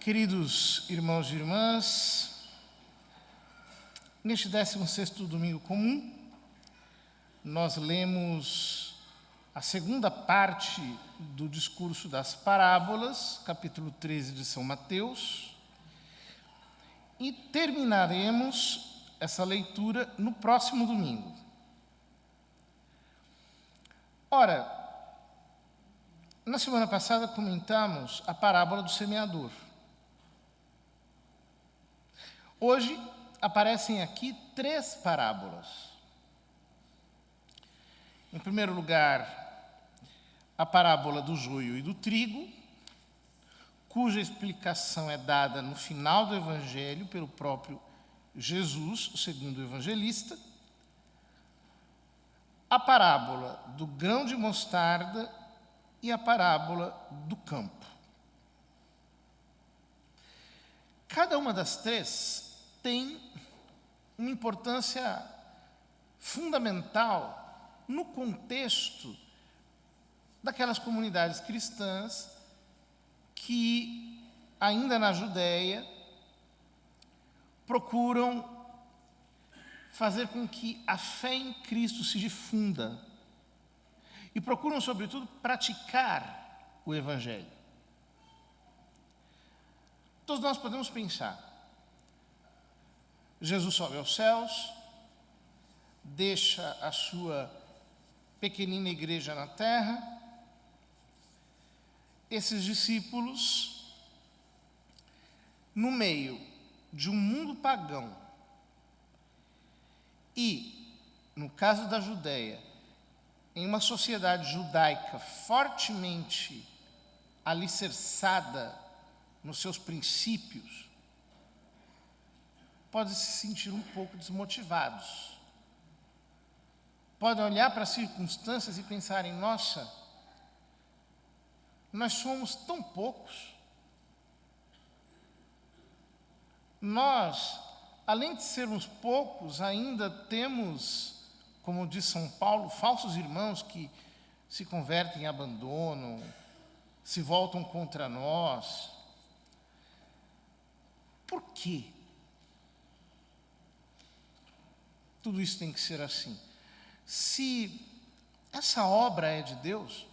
Queridos irmãos e irmãs, neste 16º domingo comum, nós lemos a segunda parte do discurso das parábolas, capítulo 13 de São Mateus, e terminaremos essa leitura no próximo domingo. Ora, na semana passada comentamos a parábola do semeador. Hoje aparecem aqui 3 parábolas. Em primeiro lugar, a parábola do joio e do trigo, cuja explicação é dada no final do Evangelho pelo próprio Jesus, segundo o evangelista. A parábola do grão de mostarda e a parábola do campo. Cada uma das 3 tem uma importância fundamental no contexto daquelas comunidades cristãs que, ainda na Judéia, procuram fazer com que a fé em Cristo se difunda e procuram, sobretudo, praticar o Evangelho. Todos nós podemos pensar: Jesus sobe aos céus, deixa a sua pequenina igreja na terra. Esses discípulos, no meio de um mundo pagão e, no caso da Judéia, em uma sociedade judaica fortemente alicerçada nos seus princípios, podem se sentir um pouco desmotivados. Podem olhar para as circunstâncias e pensarem: nossa, nós somos tão poucos. Nós, além de sermos poucos, ainda temos, como diz São Paulo, falsos irmãos que se convertem e abandonam, se voltam contra nós. Por quê? Tudo isso tem que ser assim. Se essa obra é de Deus,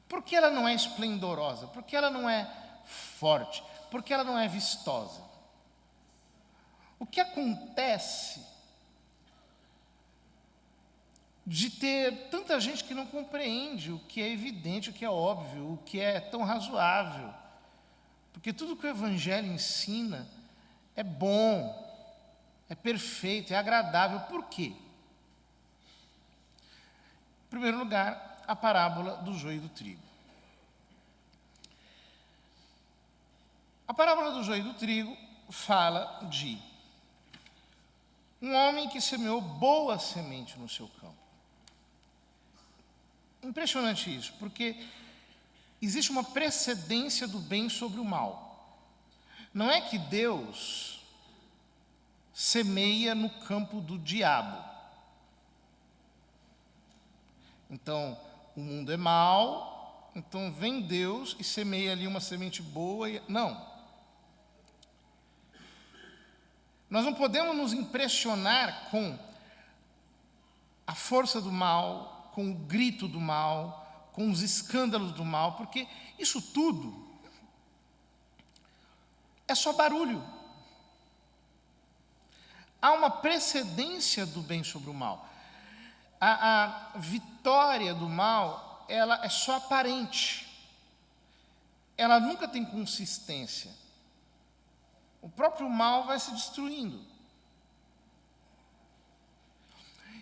por que ela não é esplendorosa? Por que ela não é forte? Por que ela não é vistosa? O que acontece de ter tanta gente que não compreende o que é evidente, o que é óbvio, o que é tão razoável? Porque tudo que o Evangelho ensina é bom, é perfeito, é agradável. Por quê? Em primeiro lugar, a parábola do joio e do trigo. A parábola do joio e do trigo fala de um homem que semeou boa semente no seu campo. Impressionante isso, porque existe uma precedência do bem sobre o mal. Não é que Deus semeia no campo do diabo. Então, o mundo é mau, então vem Deus e semeia ali uma semente boa. Não. Nós não podemos nos impressionar com a força do mal, com o grito do mal, com os escândalos do mal, porque isso tudo é só barulho. Há uma precedência do bem sobre o mal. A vitória do mal, ela é só aparente. Ela nunca tem consistência. O próprio mal vai se destruindo.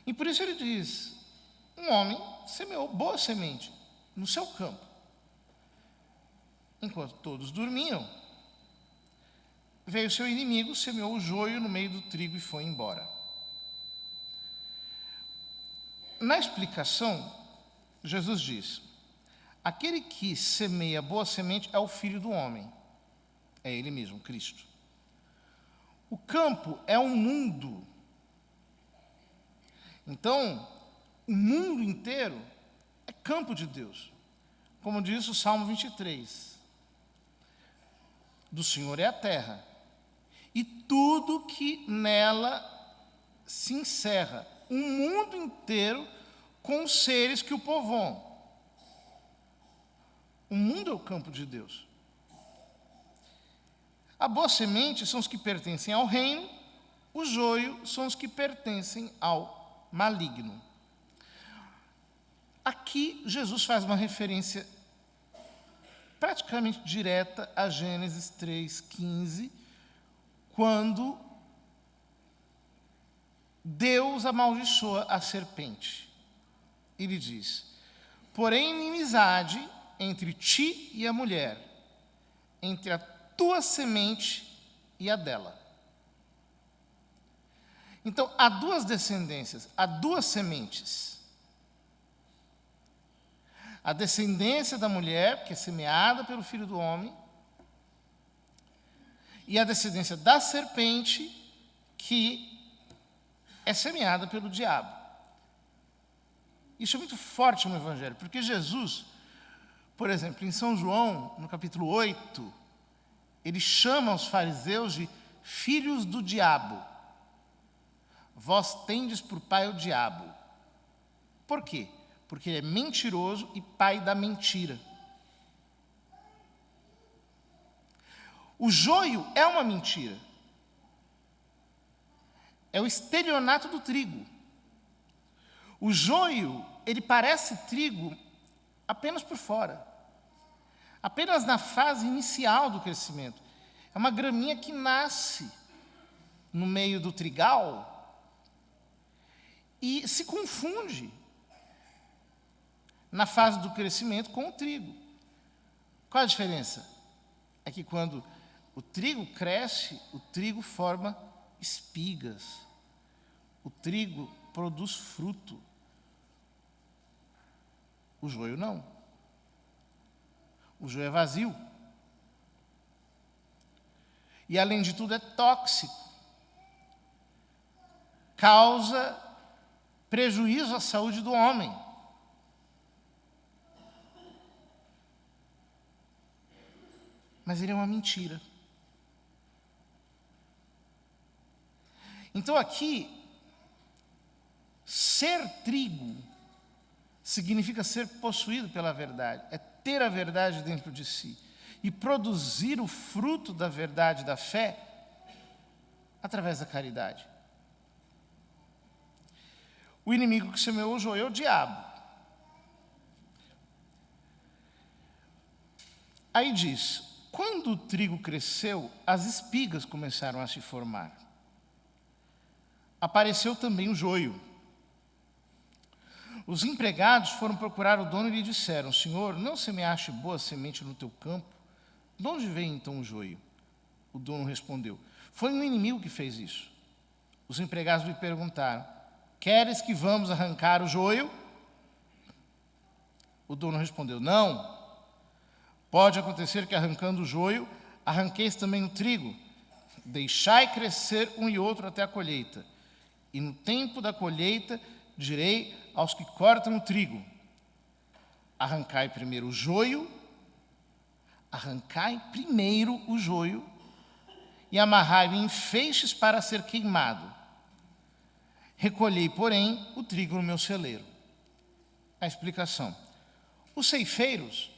E por isso ele diz: um homem semeou boa semente no seu campo. Enquanto todos dormiam, veio seu inimigo, semeou o joio no meio do trigo e foi embora. Na explicação, Jesus diz: aquele que semeia boa semente é o Filho do Homem. É Ele mesmo, Cristo. O campo é um mundo. Então, o mundo inteiro é campo de Deus. Como diz o Salmo 23. do Senhor é a terra, e tudo que nela se encerra, o mundo inteiro com os seres que o povoam. O mundo é o campo de Deus. A boa semente são os que pertencem ao reino, o joio são os que pertencem ao maligno. Aqui, Jesus faz uma referência praticamente direta a Gênesis 3,15, quando Deus amaldiçoa a serpente. Ele diz: porém, inimizade entre ti e a mulher, entre a tua semente e a dela. Então, há duas descendências, há duas sementes. A descendência da mulher, que é semeada pelo Filho do Homem, e a descendência da serpente, que é semeada pelo diabo. Isso é muito forte no Evangelho, porque Jesus, por exemplo, em São João, no capítulo 8, ele chama os fariseus de filhos do diabo. Vós tendes por pai o diabo. Por quê? Porque ele é mentiroso e pai da mentira. O joio é uma mentira. É o estelionato do trigo. O joio, ele parece trigo apenas por fora. Apenas na fase inicial do crescimento. É uma graminha que nasce no meio do trigal e se confunde na fase do crescimento com o trigo. Qual a diferença? É que quando o trigo cresce, o trigo forma espigas. O trigo produz fruto. O joio não. O joio é vazio. E, além de tudo, é tóxico. Causa prejuízo à saúde do homem. Mas ele é uma mentira. Então, aqui, ser trigo significa ser possuído pela verdade, é ter a verdade dentro de si e produzir o fruto da verdade da fé através da caridade. O inimigo que semeou o joio é o diabo. Aí diz: quando o trigo cresceu, as espigas começaram a se formar. Apareceu também o joio. Os empregados foram procurar o dono e lhe disseram: Senhor, não semeaste boa semente no teu campo? De onde vem então o joio? O dono respondeu: foi um inimigo que fez isso. Os empregados lhe perguntaram: queres que vamos arrancar o joio? O dono respondeu: não. Pode acontecer que, arrancando o joio, arranqueis também o trigo. Deixai crescer um e outro até a colheita. E no tempo da colheita direi aos que cortam o trigo: arrancai primeiro o joio, e amarrai-o em feixes para ser queimado. Recolhei, porém, o trigo no meu celeiro. A explicação: os ceifeiros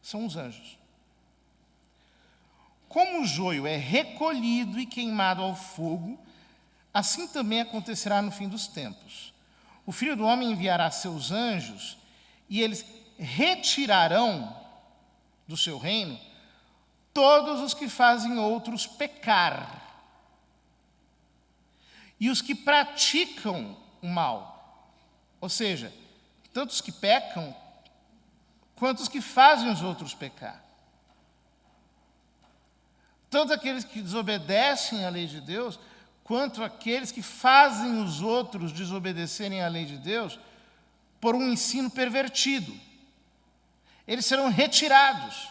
são os anjos. Como o joio é recolhido e queimado ao fogo, assim também acontecerá no fim dos tempos. O Filho do Homem enviará seus anjos, e eles retirarão do seu reino todos os que fazem outros pecar e os que praticam o mal. Ou seja, tanto os que pecam quanto os que fazem os outros pecar. Tanto aqueles que desobedecem à lei de Deus, quanto aqueles que fazem os outros desobedecerem à lei de Deus por um ensino pervertido. Eles serão retirados.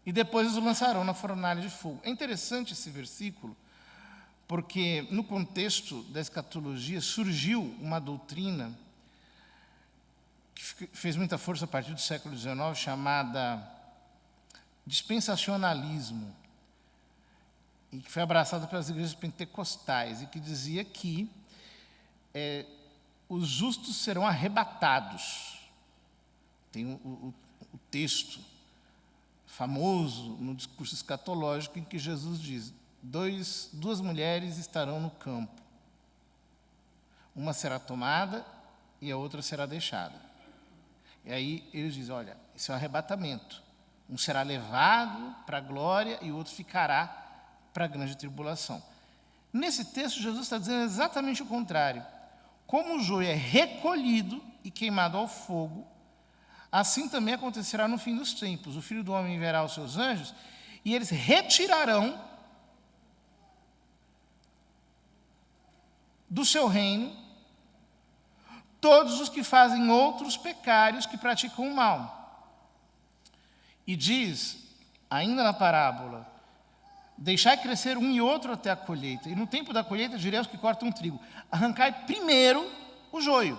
E depois os lançarão na fornalha de fogo. É interessante esse versículo, porque no contexto da escatologia surgiu uma doutrina que fez muita força a partir do século XIX, chamada dispensacionalismo, e que foi abraçado pelas igrejas pentecostais, e que dizia que os justos serão arrebatados. Tem o texto famoso no discurso escatológico em que Jesus diz: duas mulheres estarão no campo, uma será tomada e a outra será deixada. E aí eles dizem: olha, esse é o arrebatamento. Um será levado para a glória e o outro ficará para a grande tribulação. Nesse texto, Jesus está dizendo exatamente o contrário. Como o joio é recolhido e queimado ao fogo, assim também acontecerá no fim dos tempos. O Filho do Homem enviará os seus anjos e eles retirarão do seu reino todos os que fazem outros pecados, que praticam o mal. E diz, ainda na parábola: deixai crescer um e outro até a colheita. E no tempo da colheita direi aos que cortam trigo: arrancai primeiro o joio.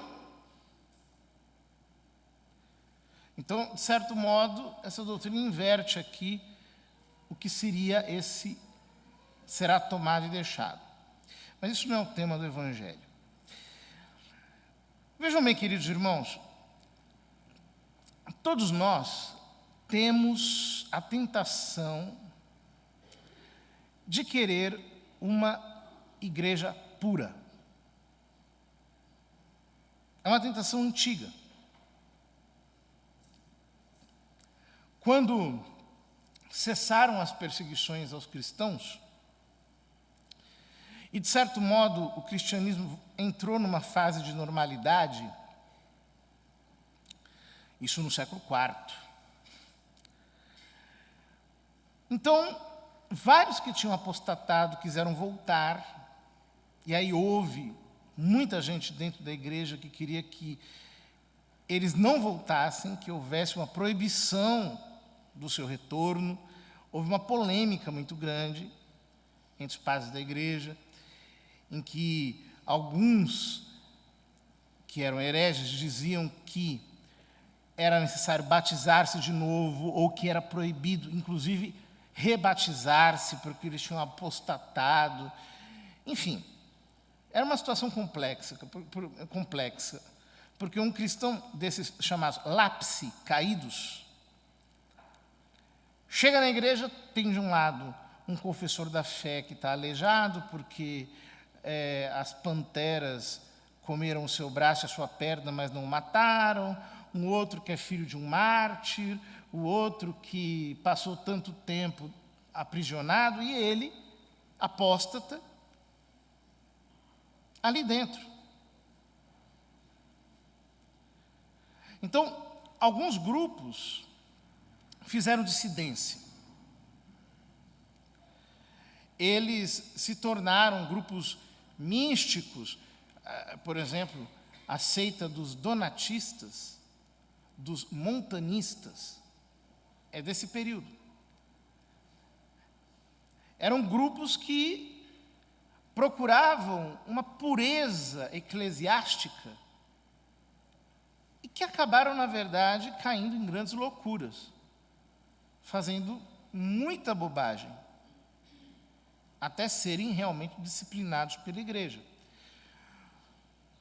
Então, de certo modo, essa doutrina inverte aqui o que seria esse será tomado e deixado. Mas isso não é o tema do Evangelho. Vejam bem, queridos irmãos, todos nós temos a tentação de querer uma igreja pura. É uma tentação antiga. Quando cessaram as perseguições aos cristãos, e de certo modo o cristianismo entrou numa fase de normalidade, isso no século IV. Então, vários que tinham apostatado quiseram voltar, e aí houve muita gente dentro da igreja que queria que eles não voltassem, que houvesse uma proibição do seu retorno. Houve uma polêmica muito grande entre os padres da igreja, em que alguns que eram hereges diziam que era necessário batizar-se de novo, ou que era proibido, inclusive, rebatizar-se, porque eles tinham apostatado. Enfim, era uma situação complexa, porque um cristão desses chamados lapsi, caídos, chega na igreja, tem de um lado um confessor da fé que está aleijado, porque as panteras comeram o seu braço e a sua perna, mas não o mataram. Um outro que é filho de um mártir, o outro que passou tanto tempo aprisionado, e ele, apóstata, ali dentro. Então, alguns grupos fizeram dissidência. Eles se tornaram grupos místicos, por exemplo, a seita dos donatistas, dos montanistas, é desse período. Eram grupos que procuravam uma pureza eclesiástica e que acabaram, na verdade, caindo em grandes loucuras, fazendo muita bobagem, até serem realmente disciplinados pela igreja.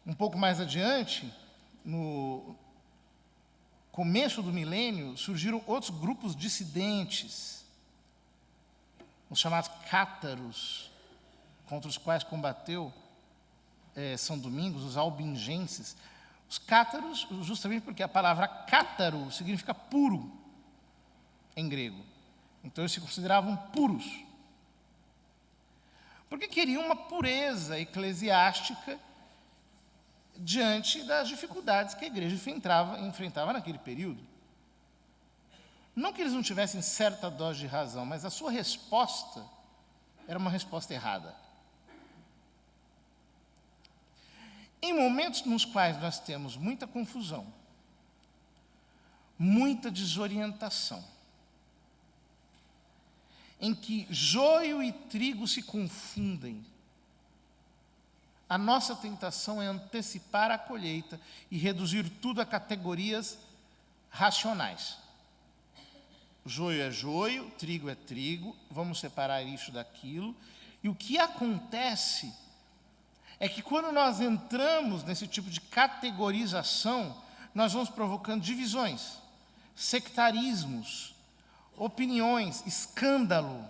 Um pouco mais adiante, no começo do milênio, surgiram outros grupos dissidentes, os chamados cátaros, contra os quais combateu São Domingos, os albingenses. Os cátaros, justamente porque a palavra cátaro significa puro em grego. Então eles se consideravam puros, porque queriam uma pureza eclesiástica diante das dificuldades que a igreja enfrentava naquele período. Não que eles não tivessem certa dose de razão, mas a sua resposta era uma resposta errada. Em momentos nos quais nós temos muita confusão, muita desorientação, em que joio e trigo se confundem, a nossa tentação é antecipar a colheita e reduzir tudo a categorias racionais. Joio é joio, trigo é trigo, vamos separar isso daquilo. E o que acontece é que quando nós entramos nesse tipo de categorização, nós vamos provocando divisões, sectarismos, opiniões, escândalo.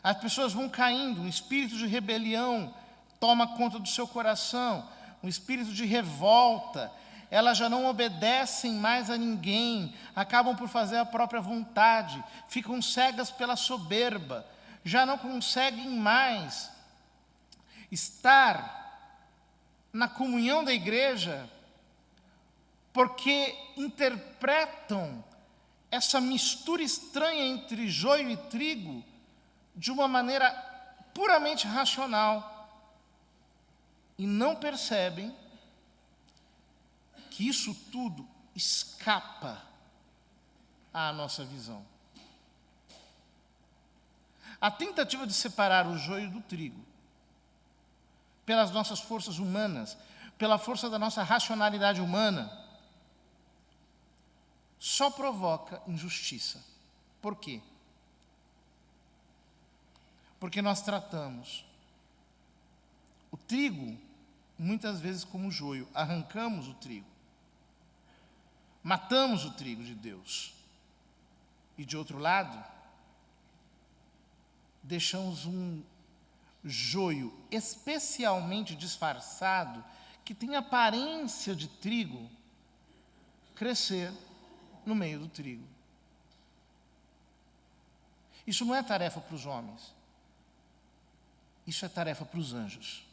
As pessoas vão caindo, um espírito de rebelião toma conta do seu coração, um espírito de revolta. Elas já não obedecem mais a ninguém, acabam por fazer a própria vontade, ficam cegas pela soberba, já não conseguem mais estar na comunhão da igreja, porque interpretam essa mistura estranha entre joio e trigo de uma maneira puramente racional e não percebem que isso tudo escapa à nossa visão. A tentativa de separar o joio do trigo, pelas nossas forças humanas, pela força da nossa racionalidade humana, só provoca injustiça. Por quê? Porque nós tratamos o trigo muitas vezes como joio, arrancamos o trigo, matamos o trigo de Deus. E de outro lado, deixamos um joio especialmente disfarçado, que tem aparência de trigo, crescer no meio do trigo. Isso não é tarefa para os homens. Isso é tarefa para os anjos.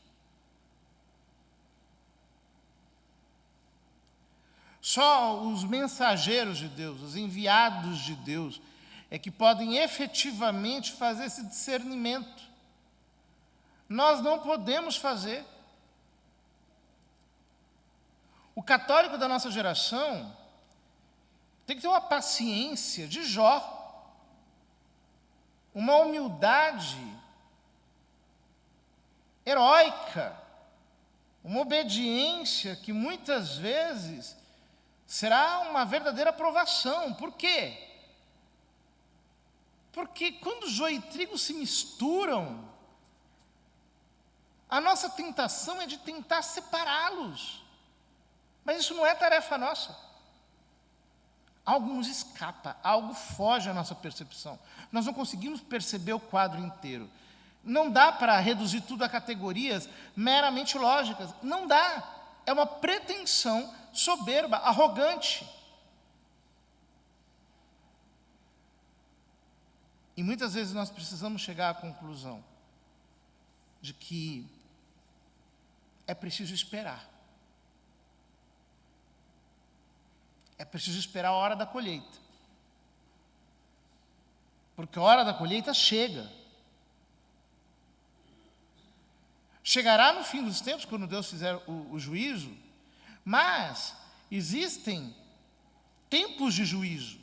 Só os mensageiros de Deus, os enviados de Deus, é que podem efetivamente fazer esse discernimento. Nós não podemos fazer. O católico da nossa geração tem que ter uma paciência de Jó, uma humildade heróica, uma obediência que muitas vezes será uma verdadeira provação. Por quê? Porque quando joio e trigo se misturam, a nossa tentação é de tentar separá-los. Mas isso não é tarefa nossa. Algo nos escapa, algo foge à nossa percepção. Nós não conseguimos perceber o quadro inteiro. Não dá para reduzir tudo a categorias meramente lógicas. Não dá. É uma pretensão soberba, arrogante. E muitas vezes nós precisamos chegar à conclusão de que é preciso esperar. É preciso esperar a hora da colheita. Porque a hora da colheita chega. Chegará no fim dos tempos, quando Deus fizer o juízo, mas existem tempos de juízo.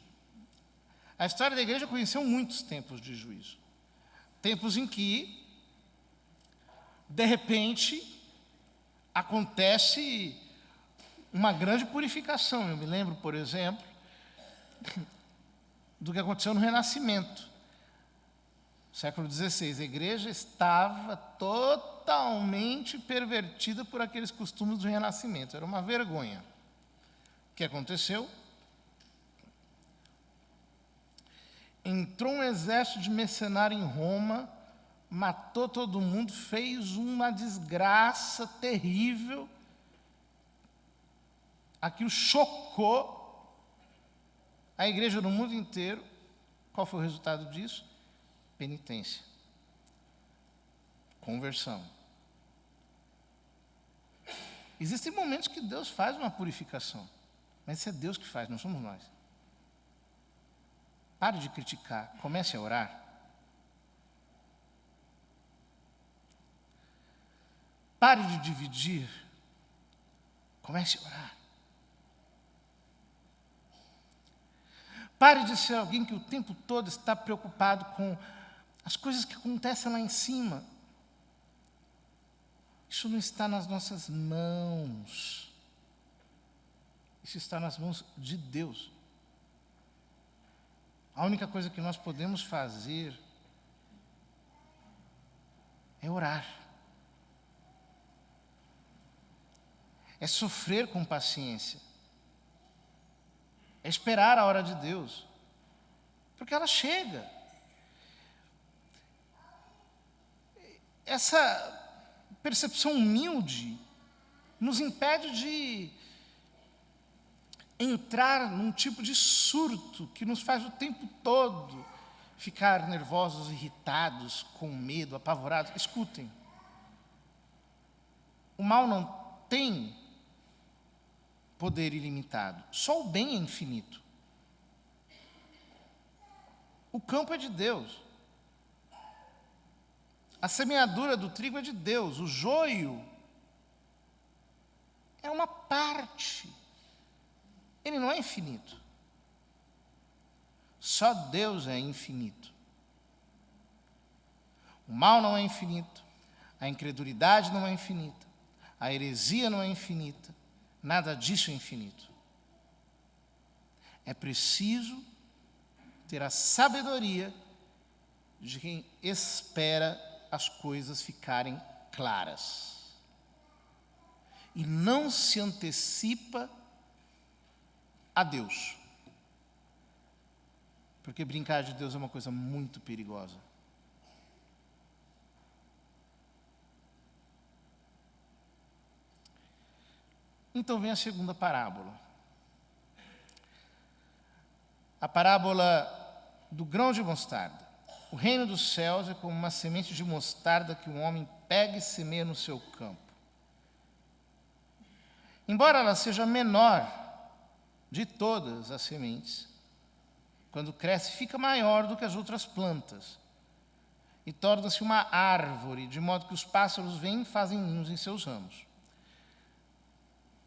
A história da igreja conheceu muitos tempos de juízo. Tempos em que, de repente, acontece uma grande purificação. Eu me lembro, por exemplo, do que aconteceu no Renascimento. Século XVI, a igreja estava totalmente pervertida por aqueles costumes do Renascimento. Era uma vergonha. O que aconteceu? Entrou um exército de mercenário em Roma, matou todo mundo, fez uma desgraça terrível. Aquilo chocou a igreja no mundo inteiro. Qual foi o resultado disso? Penitência. Conversão. Existem momentos que Deus faz uma purificação, mas isso é Deus que faz, não somos nós. Pare de criticar, comece a orar. Pare de dividir, comece a orar. Pare de ser alguém que o tempo todo está preocupado com as coisas que acontecem lá em cima. Isso não está nas nossas mãos. Isso está nas mãos de Deus. A única coisa que nós podemos fazer é orar. É sofrer com paciência. É esperar a hora de Deus. Porque ela chega. Essa percepção humilde nos impede de entrar num tipo de surto que nos faz o tempo todo ficar nervosos, irritados, com medo, apavorados. Escutem. O mal não tem poder ilimitado. Só o bem é infinito. O campo é de Deus. A semeadura do trigo é de Deus. O joio é uma parte. Ele não é infinito. Só Deus é infinito. O mal não é infinito. A incredulidade não é infinita. A heresia não é infinita. Nada disso é infinito. É preciso ter a sabedoria de quem espera as coisas ficarem claras. E não se antecipa a Deus. Porque brincar de Deus é uma coisa muito perigosa. Então vem a segunda parábola. A parábola do grão de mostarda. O reino dos céus é como uma semente de mostarda que um homem pega e semeia no seu campo. Embora ela seja a menor de todas as sementes, quando cresce fica maior do que as outras plantas e torna-se uma árvore, de modo que os pássaros vêm e fazem ninhos em seus ramos.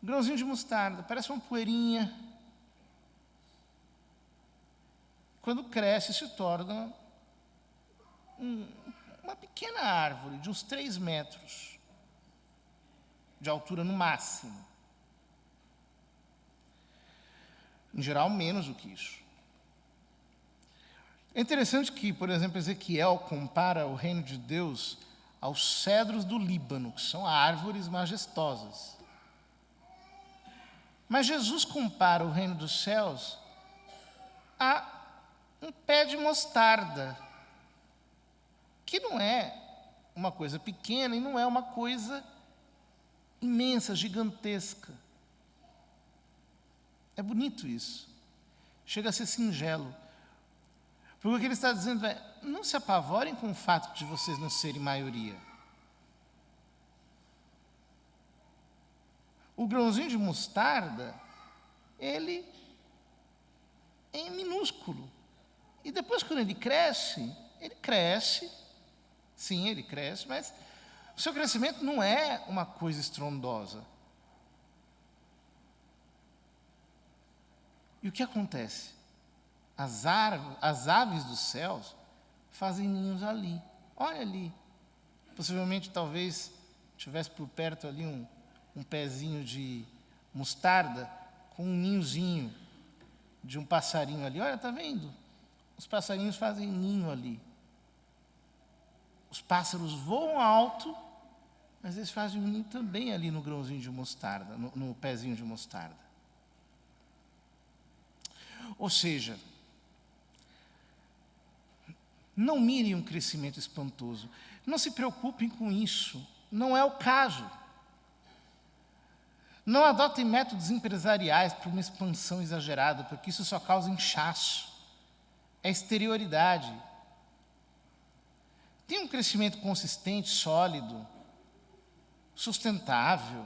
Um grãozinho de mostarda, parece uma poeirinha. Quando cresce, se torna uma pequena árvore de uns 3 metros de altura no máximo. Em geral, menos do que isso. É interessante que, por exemplo, Ezequiel compara o reino de Deus aos cedros do Líbano, que são árvores majestosas. Mas Jesus compara o reino dos céus a um pé de mostarda, que não é uma coisa pequena e não é uma coisa imensa, gigantesca. É bonito isso. Chega a ser singelo. Porque o que ele está dizendo é, não se apavorem com o fato de vocês não serem maioria. O grãozinho de mostarda, ele é minúsculo. E depois, quando ele cresce, sim, ele cresce, mas o seu crescimento não é uma coisa estrondosa. E o que acontece? As aves dos céus fazem ninhos ali. Olha ali. Possivelmente, talvez, tivesse por perto ali um pezinho de mostarda com um ninhozinho de um passarinho ali. Olha, está vendo? Os passarinhos fazem ninho ali. Os pássaros voam alto, mas eles fazem um ninho também ali no grãozinho de mostarda, no pezinho de mostarda. Ou seja, não mirem um crescimento espantoso. Não se preocupem com isso. Não é o caso. Não adotem métodos empresariais para uma expansão exagerada, porque isso só causa inchaço. É exterioridade. Tenha um crescimento consistente, sólido, sustentável,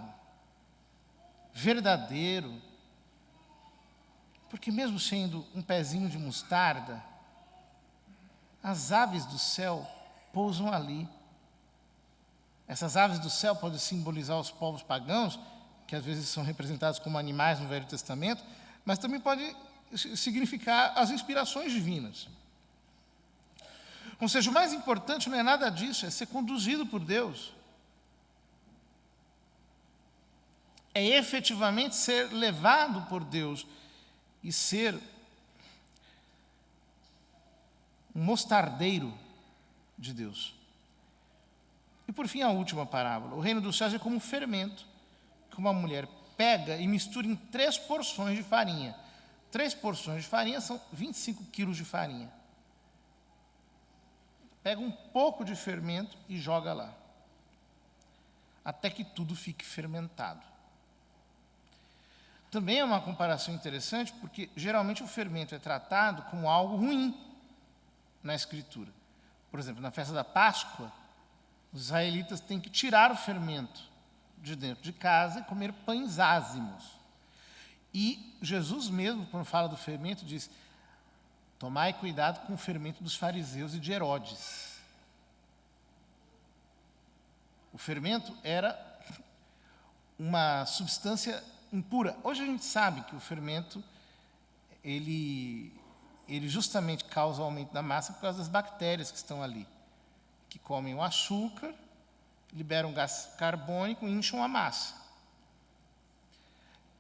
verdadeiro. Porque mesmo sendo um pezinho de mostarda, as aves do céu pousam ali. Essas aves do céu podem simbolizar os povos pagãos, que às vezes são representados como animais no Velho Testamento, mas também pode significar as inspirações divinas. Ou seja, o mais importante não é nada disso, é ser conduzido por Deus. É efetivamente ser levado por Deus e ser um mostardeiro de Deus. E por fim, a última parábola. O reino dos céus é como um fermento que uma mulher pega e mistura em 3 porções de farinha. 3 porções de farinha são 25 quilos de farinha. Pega um pouco de fermento e joga lá, até que tudo fique fermentado. Também é uma comparação interessante, porque geralmente o fermento é tratado como algo ruim na Escritura. Por exemplo, na festa da Páscoa, os israelitas têm que tirar o fermento de dentro de casa e comer pães ázimos. E Jesus mesmo, quando fala do fermento, diz: tomai cuidado com o fermento dos fariseus e de Herodes. O fermento era uma substância impura. Hoje a gente sabe que o fermento, ele justamente causa o aumento da massa por causa das bactérias que estão ali, que comem o açúcar, liberam gás carbônico e incham a massa.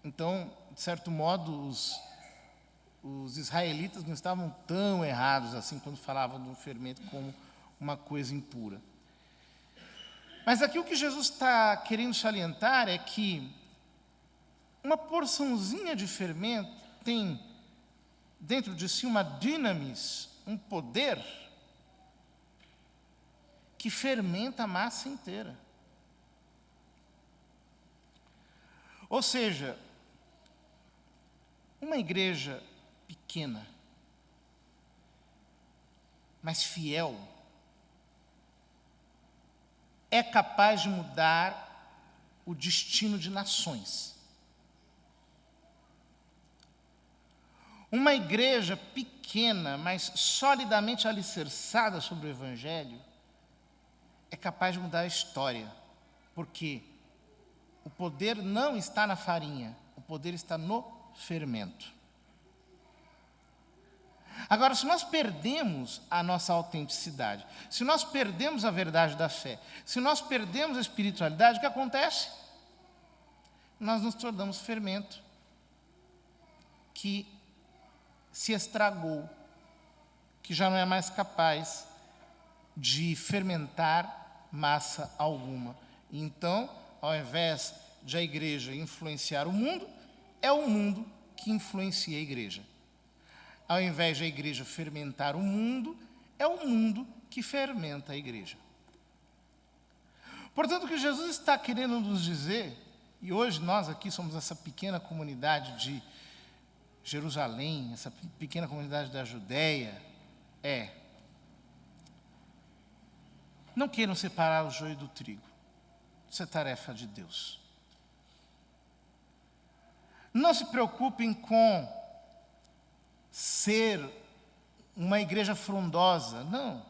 Então, de certo modo, os israelitas não estavam tão errados assim quando falavam do fermento como uma coisa impura. Mas aqui o que Jesus está querendo salientar é que uma porçãozinha de fermento tem dentro de si uma dinamis, um poder que fermenta a massa inteira. Ou seja, uma igreja pequena, mas fiel, é capaz de mudar o destino de nações. Uma igreja pequena, mas solidamente alicerçada sobre o Evangelho, é capaz de mudar a história, porque o poder não está na farinha, o poder está no fermento. Agora, se nós perdemos a nossa autenticidade, se nós perdemos a verdade da fé, se nós perdemos a espiritualidade, o que acontece? Nós nos tornamos fermento que se estragou, que já não é mais capaz de fermentar massa alguma. Então, ao invés de a igreja influenciar o mundo, é o mundo que influencia a igreja. Ao invés de a igreja fermentar o mundo, é o mundo que fermenta a igreja. Portanto, o que Jesus está querendo nos dizer, e hoje nós aqui somos essa pequena comunidade de Jerusalém, essa pequena comunidade da Judéia, não queiram separar o joio do trigo. Isso é tarefa de Deus. Não se preocupem com ser uma igreja frondosa, não.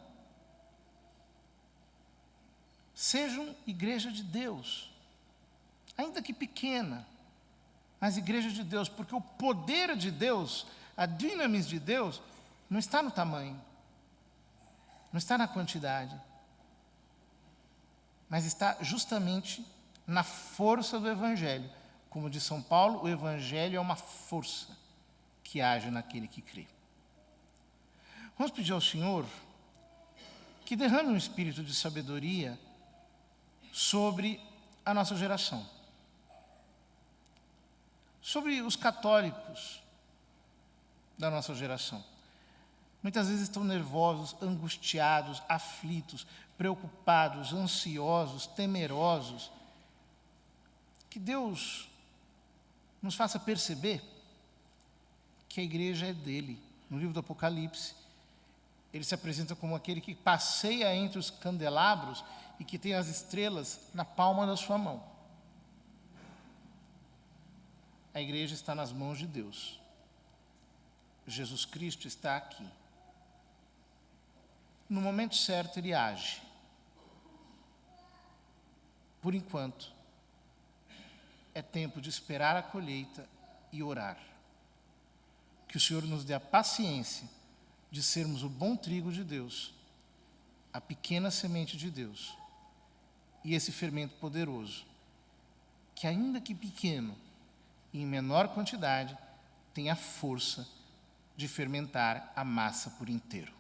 Sejam igreja de Deus, ainda que pequena, mas igreja de Deus, porque o poder de Deus, a dinamis de Deus, não está no tamanho, não está na quantidade, mas está justamente na força do Evangelho. Como diz São Paulo, o Evangelho é uma força que age naquele que crê. Vamos pedir ao Senhor que derrame um espírito de sabedoria sobre a nossa geração, sobre os católicos da nossa geração. Muitas vezes estão nervosos, angustiados, aflitos, preocupados, ansiosos, temerosos. Que Deus nos faça perceber que a igreja é dele. No livro do Apocalipse, ele se apresenta como aquele que passeia entre os candelabros e que tem as estrelas na palma da sua mão. A igreja está nas mãos de Deus. Jesus Cristo está aqui. No momento certo, ele age. Por enquanto, é tempo de esperar a colheita e orar. Que o Senhor nos dê a paciência de sermos o bom trigo de Deus, a pequena semente de Deus, e esse fermento poderoso, que ainda que pequeno e em menor quantidade, tem a força de fermentar a massa por inteiro.